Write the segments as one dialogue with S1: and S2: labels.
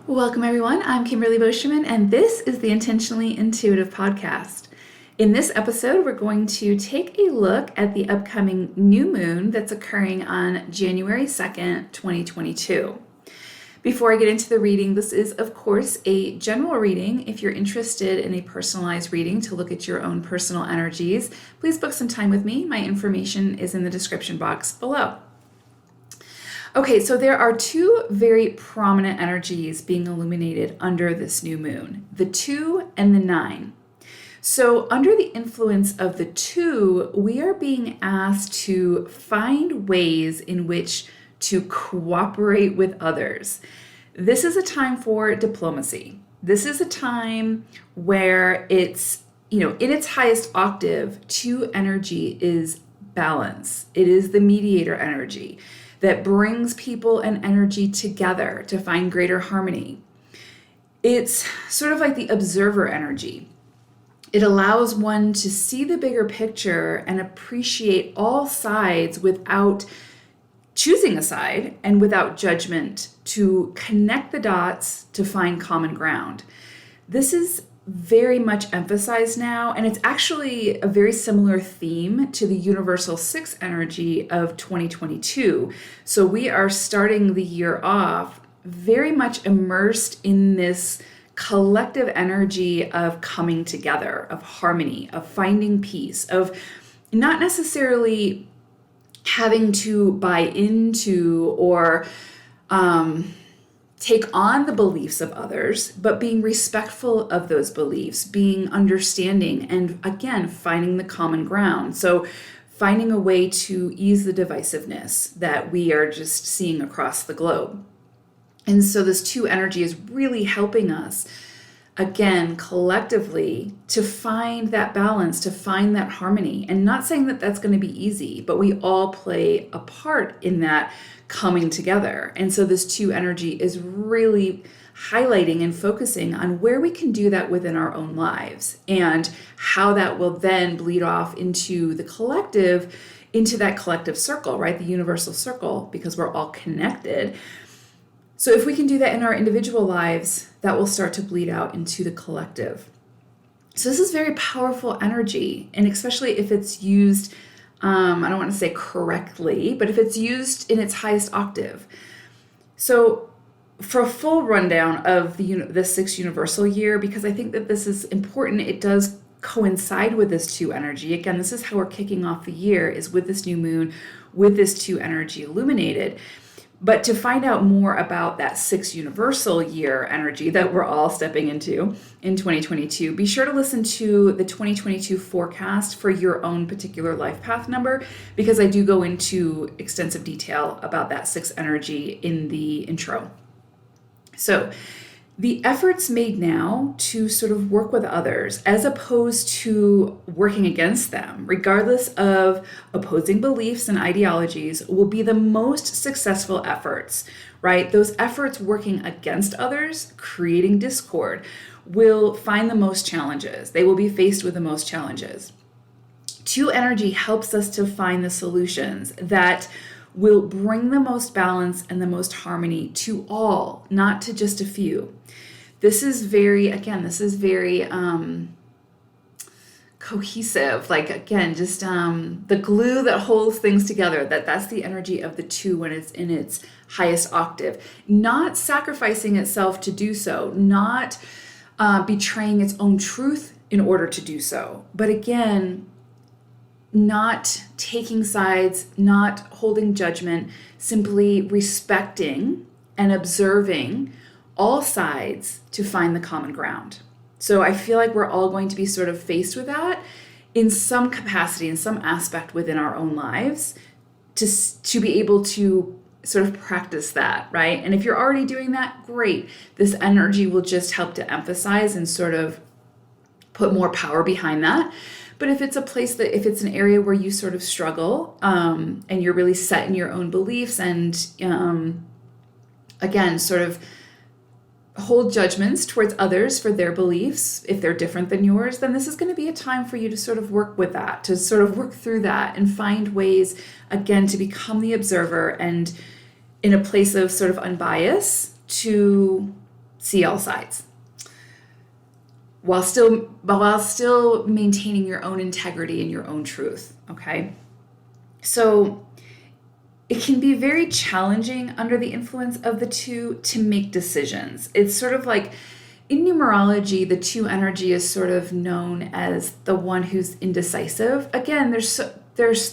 S1: Welcome, everyone. I'm Kimberly Boschman, and this is the Intentionally Intuitive Podcast. In this episode, we're going to take a look at the upcoming new moon that's occurring on January 2nd, 2022. Before I get into the reading, this is, of course, a general reading. If you're interested in a personalized reading to look at your own personal energies, please book some time with me. My information is in the description box below. Okay, so there are two very prominent energies being illuminated under this new moon, the 2 and the 9. So under the influence of the 2, we are being asked to find ways in which to cooperate with others. This is a time for diplomacy. This is a time where it's, in its highest octave, 2 energy is balance. It is the mediator energy that brings people and energy together to find greater harmony. It's sort of like the observer energy. It allows one to see the bigger picture and appreciate all sides without choosing a side and without judgment, to connect the dots to find common ground. This is very much emphasized now, and it's actually a very similar theme to the universal 6 energy of 2022. So we are starting the year off very much immersed in this collective energy of coming together, of harmony, of finding peace, of not necessarily having to buy into or take on the beliefs of others, but being respectful of those beliefs, being understanding, and again, finding the common ground. So finding a way to ease the divisiveness that we are just seeing across the globe. And so this 2 energy is really helping us, again, collectively, to find that balance, to find that harmony. And not saying that that's going to be easy, but we all play a part in that coming together. And so this 2 energy is really highlighting and focusing on where we can do that within our own lives and how that will then bleed off into the collective, into that collective circle, right? The universal circle, because we're all connected. So if we can do that in our individual lives, that will start to bleed out into the collective. So this is very powerful energy, and especially if it's used, I don't want to say correctly, but if it's used in its highest octave. So for a full rundown of the 6 universal year, because I think that this is important, it does coincide with this 2 energy. Again, this is how we're kicking off the year, is with this new moon, with this 2 energy illuminated. But to find out more about that 6 universal year energy that we're all stepping into in 2022, be sure to listen to the 2022 forecast for your own particular life path number, because I do go into extensive detail about that 6 energy in the intro. So the efforts made now to sort of work with others as opposed to working against them, regardless of opposing beliefs and ideologies, will be the most successful efforts, right? Those efforts working against others, creating discord, will find the most challenges. They will be faced with the most challenges. 2 energy helps us to find the solutions that will bring the most balance and the most harmony to all, not to just a few. This is very cohesive, like, again, just the glue that holds things together, that's the energy of the 2 when it's in its highest octave, not sacrificing itself to do so, not betraying its own truth in order to do so, but again, not taking sides, not holding judgment, simply respecting and observing all sides to find the common ground. So I feel like we're all going to be sort of faced with that in some capacity, in some aspect within our own lives, to be able to sort of practice that, right? And if you're already doing that, great. This energy will just help to emphasize and sort of put more power behind that. But if it's if it's an area where you sort of struggle and you're really set in your own beliefs and again, sort of hold judgments towards others for their beliefs, if they're different than yours, then this is going to be a time for you to sort of work with that, to sort of work through that and find ways, again, to become the observer and in a place of sort of unbiased to see all sides, while still maintaining your own integrity and your own truth, okay? So it can be very challenging under the influence of the two to make decisions. It's sort of like in numerology, the two energy is sort of known as the one who's indecisive. Again, there's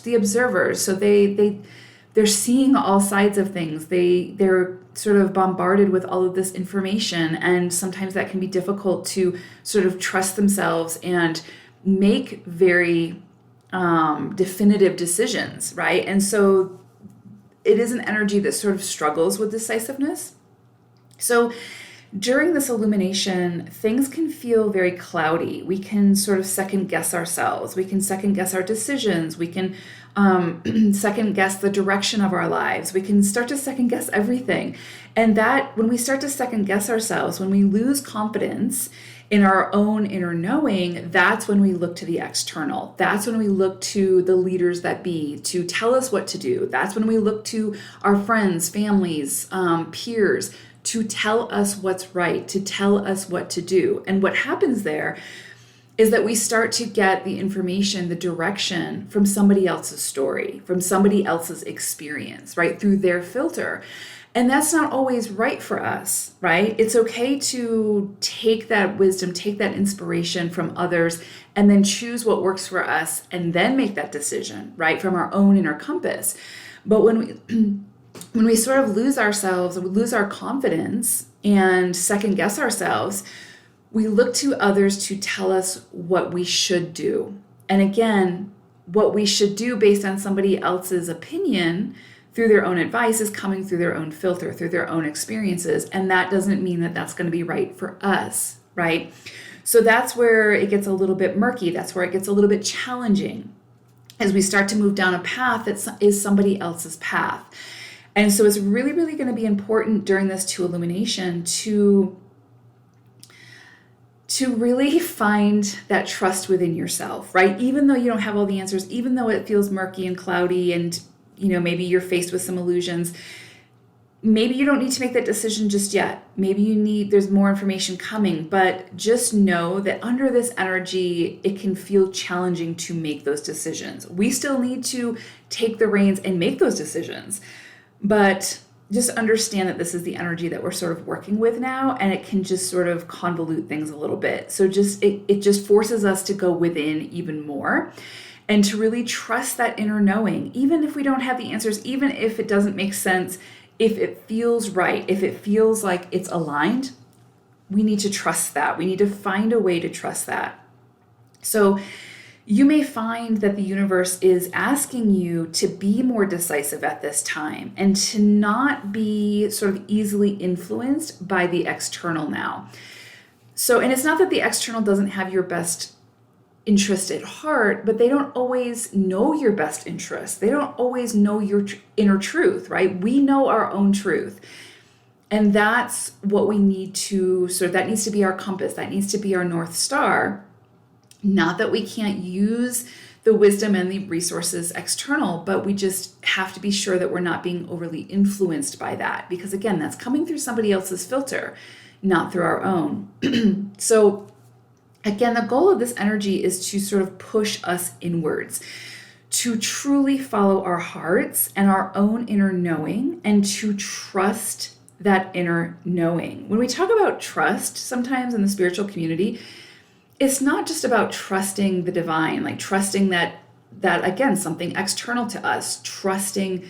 S1: the observers, so they're seeing all sides of things. They're sort of bombarded with all of this information, and sometimes that can be difficult to sort of trust themselves and make very definitive decisions, right? And so it is an energy that sort of struggles with decisiveness. So during this illumination, things can feel very cloudy. We can sort of second guess ourselves. We can second guess our decisions. We can second guess the direction of our lives. We can start to second guess everything. And that when we start to second guess ourselves, when we lose confidence in our own inner knowing, that's when we look to the external. That's when we look to the leaders that be to tell us what to do. That's when we look to our friends, families, peers to tell us what's right, to tell us what to do. And what happens there is that we start to get the information, the direction from somebody else's story, from somebody else's experience, right? Through their filter. And that's not always right for us, right? It's okay to take that wisdom, take that inspiration from others, and then choose what works for us and then make that decision, right? From our own inner compass. But when we sort of lose ourselves, we lose our confidence and second guess ourselves, we look to others to tell us what we should do. And again, what we should do based on somebody else's opinion through their own advice is coming through their own filter, through their own experiences. And that doesn't mean that that's going to be right for us, right? So that's where it gets a little bit murky. That's where it gets a little bit challenging as we start to move down a path that is somebody else's path. And so it's really, really going to be important during this two illumination to really find that trust within yourself, right? Even though you don't have all the answers, even though it feels murky and cloudy and, maybe you're faced with some illusions, maybe you don't need to make that decision just yet. Maybe there's more information coming, but just know that under this energy, it can feel challenging to make those decisions. We still need to take the reins and make those decisions. But just understand that this is the energy that we're sort of working with now, and it can just sort of convolute things a little bit. So it just forces us to go within even more and to really trust that inner knowing, even if we don't have the answers, even if it doesn't make sense, if it feels right, if it feels like it's aligned, we need to trust that. We need to find a way to trust that. So you may find that the universe is asking you to be more decisive at this time and to not be sort of easily influenced by the external now. So, and it's not that the external doesn't have your best interest at heart, but they don't always know your best interest. They don't always know your inner truth, right? We know our own truth. And that's what we need to, that needs to be our compass. That needs to be our North Star. Not that we can't use the wisdom and the resources external, but we just have to be sure that we're not being overly influenced by that. Because again, that's coming through somebody else's filter, not through our own. So again, the goal of this energy is to sort of push us inwards, to truly follow our hearts and our own inner knowing, and to trust that inner knowing. When we talk about trust, sometimes in the spiritual community, it's not just about trusting the divine, like trusting that again, something external to us, trusting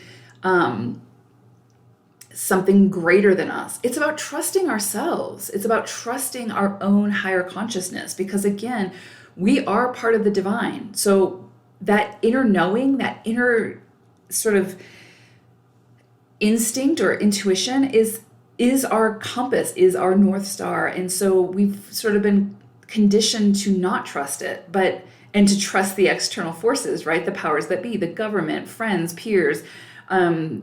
S1: something greater than us. It's about trusting ourselves. It's about trusting our own higher consciousness, because again, we are part of the divine. So that inner knowing, that inner sort of instinct or intuition is our compass, is our North Star. And so we've sort of been conditioned to not trust it, and to trust the external forces, right? The powers that be, the government, friends, peers,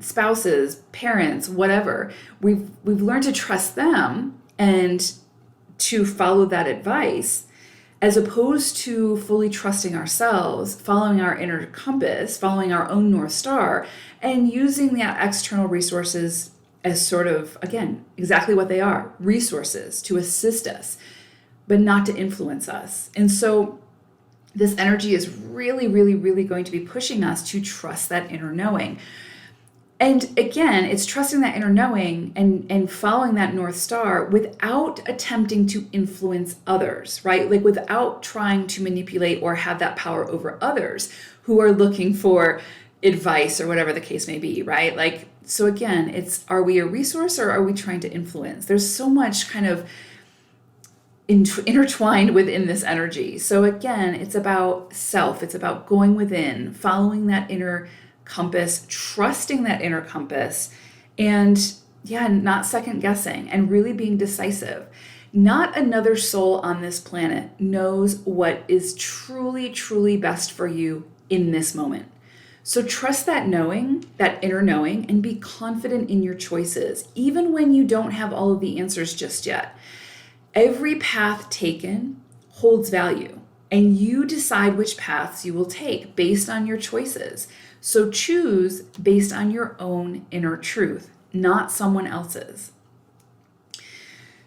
S1: spouses, parents, whatever. We've learned to trust them and to follow that advice, as opposed to fully trusting ourselves, following our inner compass, following our own North Star, and using that external resources as sort of, again, exactly what they are, resources to assist us, but not to influence us. And so this energy is really, really, really going to be pushing us to trust that inner knowing. And again, it's trusting that inner knowing and following that North Star without attempting to influence others, right? Like without trying to manipulate or have that power over others who are looking for advice or whatever the case may be, right? Like, so again, it's, are we a resource or are we trying to influence? There's so much kind of intertwined within this energy. So again, it's about self. It's about going within, following that inner compass, trusting that inner compass, and not second guessing and really being decisive. Not another soul on this planet knows what is truly, truly best for you in this moment. So trust that knowing, that inner knowing, and be confident in your choices, even when you don't have all of the answers just yet. Every path taken holds value, and you decide which paths you will take based on your choices. So choose based on your own inner truth, not someone else's.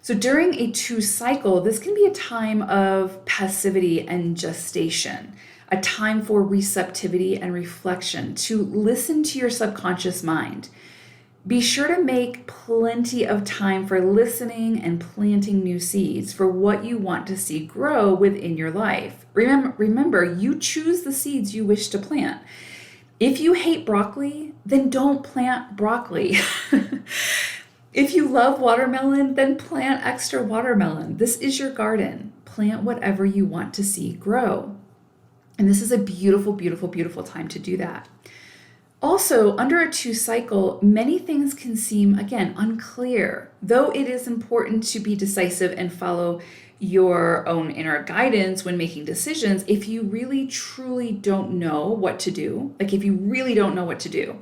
S1: So during a 2 cycle, this can be a time of passivity and gestation, a time for receptivity and reflection, to listen to your subconscious mind. Be sure to make plenty of time for listening and planting new seeds for what you want to see grow within your life. Remember, you choose the seeds you wish to plant. If you hate broccoli, then don't plant broccoli. If you love watermelon, then plant extra watermelon. This is your garden. Plant whatever you want to see grow. And this is a beautiful, beautiful, beautiful time to do that. Also, under a 2 cycle, many things can seem, again, unclear, though it is important to be decisive and follow your own inner guidance when making decisions. If you really, truly don't know what to do, like if you really don't know what to do,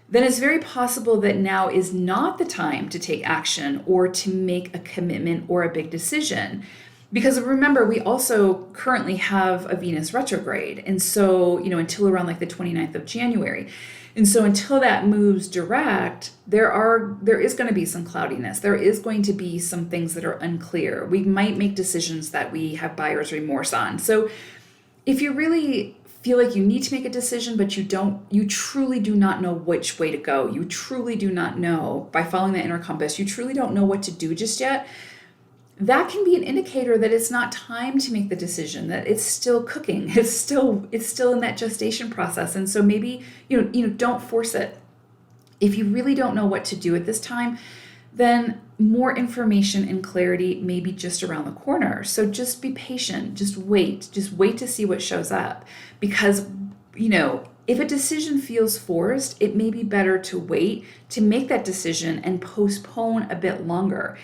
S1: then it's very possible that now is not the time to take action or to make a commitment or a big decision. Because remember, we also currently have a Venus retrograde. And so, until around like the 29th of January. And so until that moves direct, there is going to be some cloudiness. There is going to be some things that are unclear. We might make decisions that we have buyer's remorse on. So if you really feel like you need to make a decision, but you truly do not know which way to go. You truly do not know, by following the inner compass, you truly don't know what to do just yet. That can be an indicator that it's not time to make the decision, that it's still cooking. It's still in that gestation process. And so maybe, don't force it. If you really don't know what to do at this time, then more information and clarity may be just around the corner. So just be patient, just wait to see what shows up. Because, if a decision feels forced, it may be better to wait to make that decision and postpone a bit longer.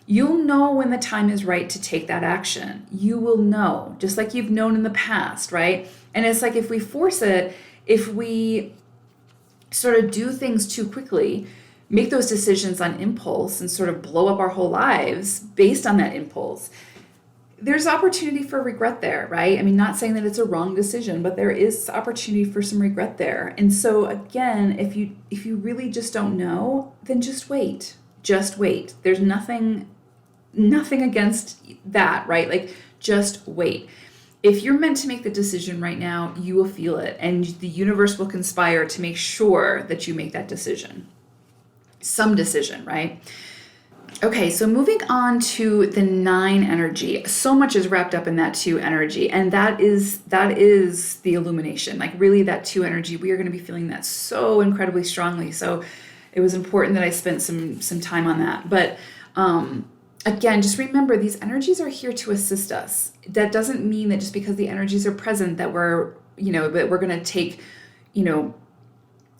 S1: You'll know when the time is right to take that action. You will know, just like you've known in the past, right? And it's like if we force it, if we sort of do things too quickly, make those decisions on impulse and sort of blow up our whole lives based on that impulse, there's opportunity for regret there, right? I mean, not saying that it's a wrong decision, but there is opportunity for some regret there. And so again, if you really just don't know, then just wait. Just wait. There's nothing against that, right? Like, just wait. If you're meant to make the decision right now, you will feel it, and the universe will conspire to make sure that you make that decision. Some decision, right? Okay, so moving on to the 9 energy. So much is wrapped up in that 2 energy, and that is the illumination. Like, really, that 2 energy, we are going to be feeling that so incredibly strongly. So it was important that I spent some time on that. But again, just remember, these energies are here to assist us. That doesn't mean that just because the energies are present that we're going to take,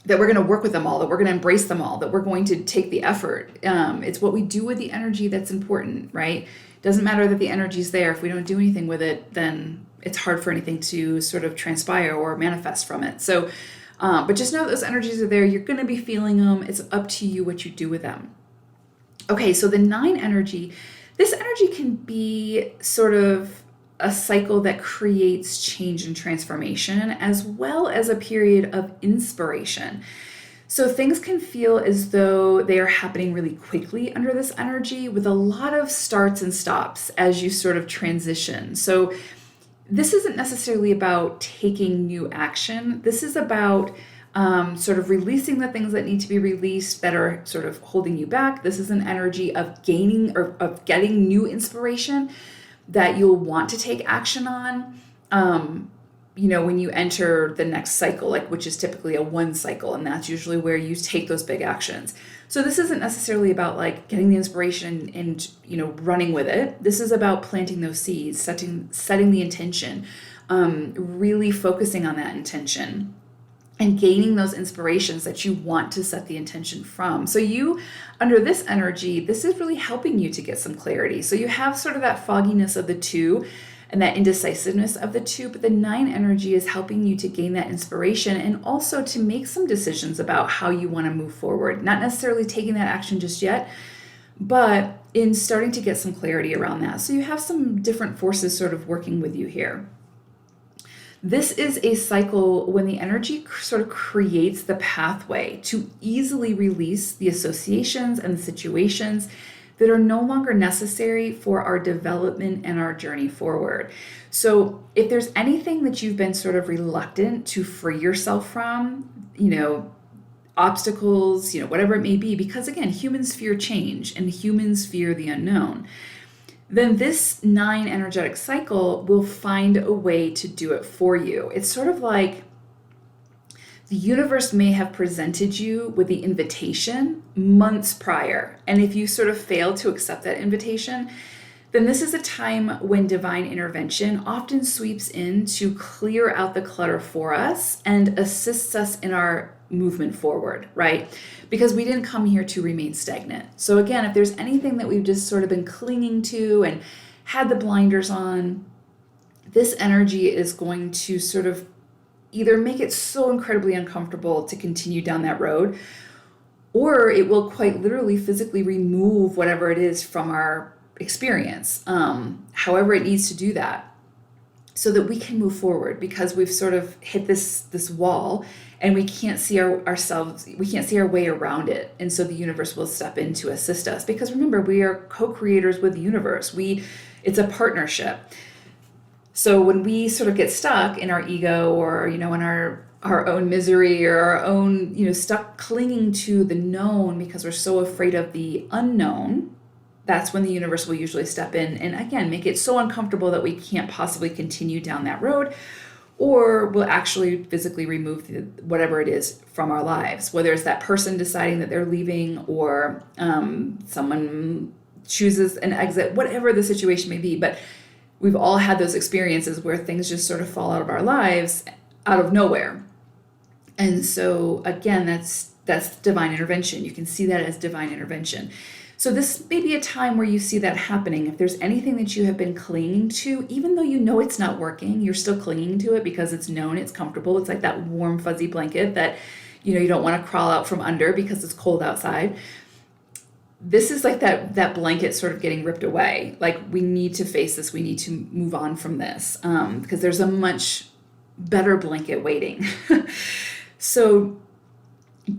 S1: that we're going to work with them all, that we're going to embrace them all, that we're going to take the effort. It's what we do with the energy that's important, right? Doesn't matter that the energy's there. If we don't do anything with it, then it's hard for anything to sort of transpire or manifest from it. So, but just know that those energies are there. You're going to be feeling them. It's up to you what you do with them. Okay, so the 9 energy, this energy can be sort of a cycle that creates change and transformation, as well as a period of inspiration. So things can feel as though they are happening really quickly under this energy, with a lot of starts and stops as you sort of transition. So this isn't necessarily about taking new action. This is about sort of releasing the things that need to be released that are sort of holding you back. This is an energy of gaining or of getting new inspiration that you'll want to take action on. When you enter the next cycle, like, which is typically a 1 cycle, and that's usually where you take those big actions. So this isn't necessarily about like getting the inspiration and running with it. This is about planting those seeds, setting the intention, really focusing on that intention and gaining those inspirations that you want to set the intention from. So you, under this energy, this is really helping you to get some clarity. So you have sort of that fogginess of the 2 and that indecisiveness of the 2, but the 9 energy is helping you to gain that inspiration and also to make some decisions about how you want to move forward. Not necessarily taking that action just yet, but in starting to get some clarity around that. So you have some different forces sort of working with you here. This is a cycle when the energy sort of creates the pathway to easily release the associations and the situations that are no longer necessary for our development and our journey forward. So if there's anything that you've been sort of reluctant to free yourself from, obstacles, whatever it may be, because again, humans fear change and humans fear the unknown, then this 9 energetic cycle will find a way to do it for you. It's sort of like the universe may have presented you with the invitation months prior. And if you sort of fail to accept that invitation, then this is a time when divine intervention often sweeps in to clear out the clutter for us and assists us in our movement forward, right? Because we didn't come here to remain stagnant. So again, if there's anything that we've just sort of been clinging to and had the blinders on, this energy is going to sort of either make it so incredibly uncomfortable to continue down that road, or it will quite literally physically remove whatever it is from our experience, however it needs to do that, so that we can move forward, because we've sort of hit this wall and we can't see ourselves, we can't see our way around it. And so the universe will step in to assist us, because remember, we are co-creators with the universe. It's a partnership. So when we sort of get stuck in our ego, or, in our own misery, or our own, stuck clinging to the known because we're so afraid of the unknown, that's when the universe will usually step in and again, make it so uncomfortable that we can't possibly continue down that road, or will actually physically remove whatever it is from our lives, whether it's that person deciding that they're leaving, or someone chooses an exit, whatever the situation may be. But we've all had those experiences where things just sort of fall out of our lives out of nowhere. And so again, that's divine intervention. You can see that as divine intervention. So this may be a time where you see that happening. If there's anything that you have been clinging to, even though you know it's not working, you're still clinging to it because it's known, it's comfortable. It's like that warm, fuzzy blanket that, you don't want to crawl out from under because it's cold outside. This is like that blanket sort of getting ripped away. Like, we need to face this. We need to move on from this, because there's a much better blanket waiting. So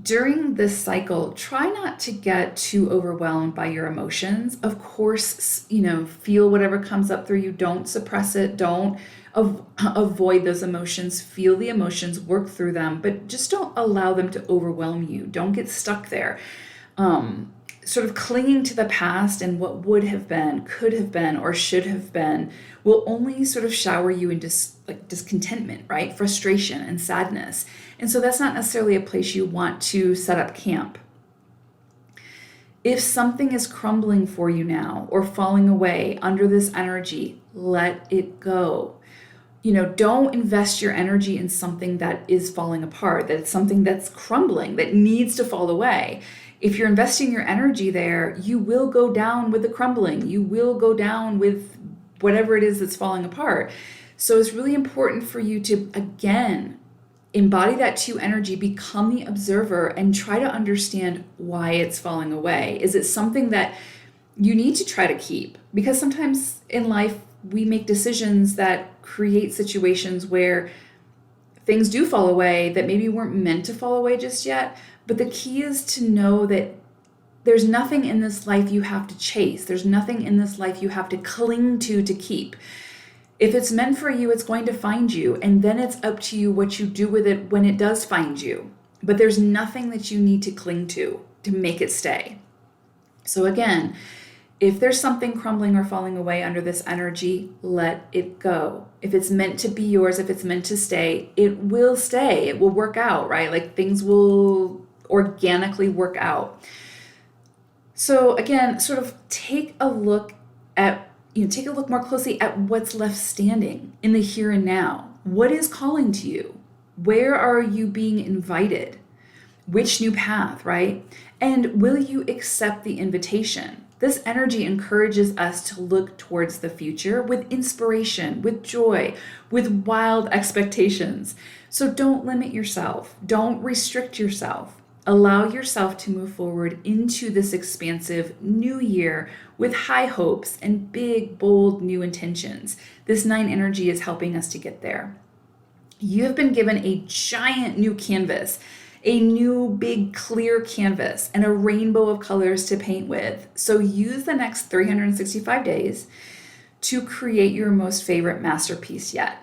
S1: during this cycle, try not to get too overwhelmed by your emotions. Of course, feel whatever comes up through you. Don't suppress it. Don't avoid those emotions. Feel the emotions, work through them, but just don't allow them to overwhelm you. Don't get stuck there. Sort of clinging to the past and what would have been, could have been, or should have been will only sort of shower you in discontentment, right? Frustration and sadness. And so that's not necessarily a place you want to set up camp. If something is crumbling for you now or falling away under this energy, let it go. Don't invest your energy in something that is falling apart, that it's something that's crumbling, that needs to fall away. If you're investing your energy there, you will go down with the crumbling. You will go down with whatever it is that's falling apart. So it's really important for you to, again, embody that 2 energy, become the observer, and try to understand why it's falling away. Is it something that you need to try to keep? Because sometimes in life, we make decisions that create situations where things do fall away that maybe weren't meant to fall away just yet, But the key is to know that there's nothing in this life you have to chase. There's nothing in this life you have to cling to keep. If it's meant for you, it's going to find you. And then it's up to you what you do with it when it does find you. But there's nothing that you need to cling to make it stay. So again, if there's something crumbling or falling away under this energy, let it go. If it's meant to be yours, if it's meant to stay, it will stay. It will work out, right? Like things will organically work out. So again, sort of take a look more closely at what's left standing in the here and now. What is calling to you? Where are you being invited? Which new path, right? And will you accept the invitation? This energy encourages us to look towards the future with inspiration, with joy, with wild expectations. So don't limit yourself. Don't restrict yourself. Allow yourself to move forward into this expansive new year with high hopes and big, bold new intentions. This 9 energy is helping us to get there. You have been given a giant new canvas, a new big clear canvas, and a rainbow of colors to paint with. So use the next 365 days to create your most favorite masterpiece yet.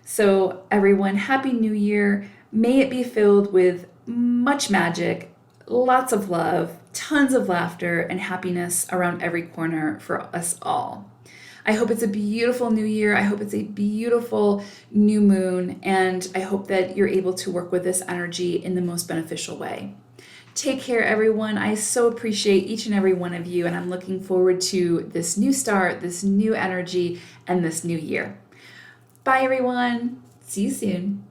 S1: So everyone, Happy New Year. May it be filled with much magic, lots of love, tons of laughter, and happiness around every corner for us all. I hope it's a beautiful new year. I hope it's a beautiful new moon, and I hope that you're able to work with this energy in the most beneficial way. Take care, everyone. I so appreciate each and every one of you, and I'm looking forward to this new start, this new energy, and this new year. Bye, everyone. See you soon.